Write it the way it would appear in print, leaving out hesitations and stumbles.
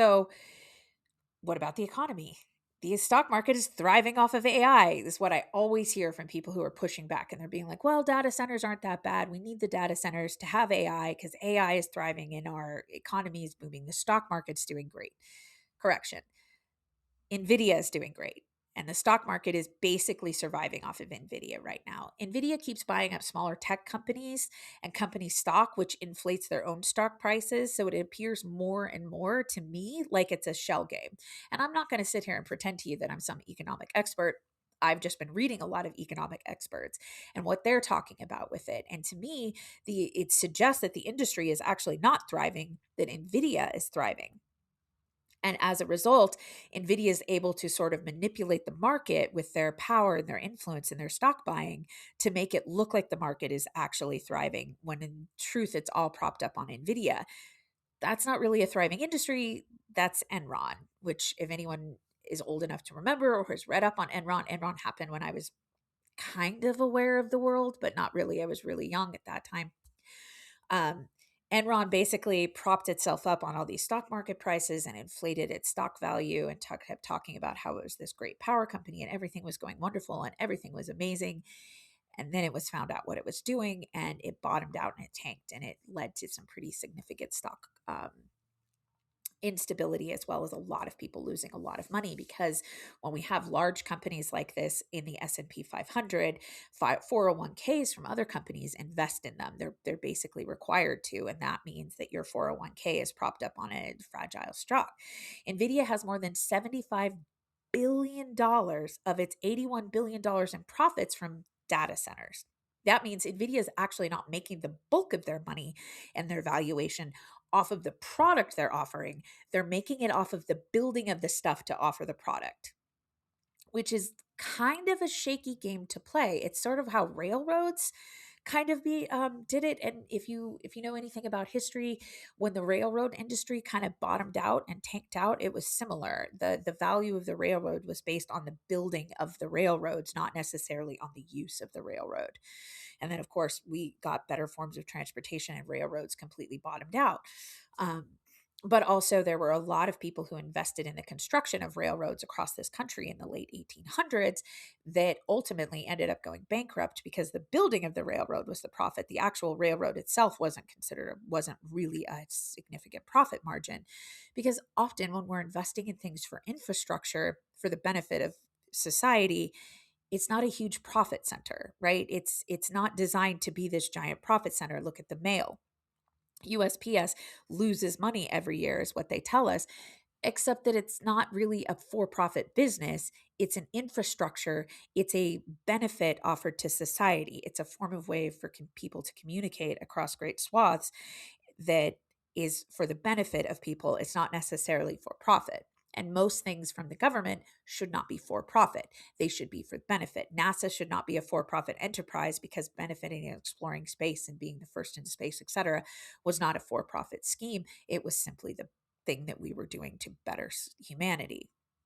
So, what about the economy? The stock market is thriving off of AI. This is what I always hear from people who are pushing back and they're being like, well, data centers aren't that bad. We need the data centers to have AI because AI is thriving and our economy is booming. The stock market's doing great. Correction. NVIDIA is doing great. And the stock market is basically surviving off of NVIDIA right now. NVIDIA keeps buying up smaller tech companies and company stock, which inflates their own stock prices. So it appears more and more to me like it's a shell game. And I'm not going to sit here and pretend to you that I'm some economic expert. I've just been reading a lot of economic experts and what they're talking about with it. And to me, it suggests that the industry is actually not thriving, that NVIDIA is thriving. And as a result, NVIDIA is able to sort of manipulate the market with their power and their influence and their stock buying to make it look like the market is actually thriving, when in truth, it's all propped up on NVIDIA. That's not really a thriving industry. That's Enron, which, if anyone is old enough to remember or has read up on Enron, Enron happened when I was kind of aware of the world, but not really. I was really young at that time. Um, Enron basically propped itself up on all these stock market prices and inflated its stock value and kept talking about how it was this great power company and everything was going wonderful and everything was amazing. And then it was found out what it was doing and it bottomed out and it tanked and it led to some pretty significant stock instability, as well as a lot of people losing a lot of money, because when we have large companies like this in the S&P 500, 401ks from other companies invest in them. They're basically required to, and that means that your 401k is propped up on a fragile stock. NVIDIA has more than $75 billion of its $81 billion in profits from data centers. That means NVIDIA is actually not making the bulk of their money and their valuation off of the product they're offering. They're making it off of the building of the stuff to offer the product, which is kind of a shaky game to play. It's sort of how railroads kind of did it. And if you know anything about history, when the railroad industry kind of bottomed out and tanked out, it was similar. The value of the railroad was based on the building of the railroads, not necessarily on the use of the railroad. And then, of course, we got better forms of transportation and railroads completely bottomed out. But also, there were a lot of people who invested in the construction of railroads across this country in the late 1800s that ultimately ended up going bankrupt because the building of the railroad was the profit. The actual railroad itself wasn't really a significant profit margin, because often when we're investing in things for infrastructure for the benefit of society, it's not a huge profit center, right? It's not designed to be this giant profit center. Look at the mail. USPS loses money every year, is what they tell us, except that it's not really a for profit business. It's an infrastructure, it's a benefit offered to society. It's a form of way for people to communicate across great swaths that is for the benefit of people. It's not necessarily for profit. And most things from the government should not be for profit. They should be for benefit. NASA should not be a for profit enterprise, because benefiting and exploring space and being the first into space, etc., was not a for profit scheme. It was simply the thing that we were doing to better humanity.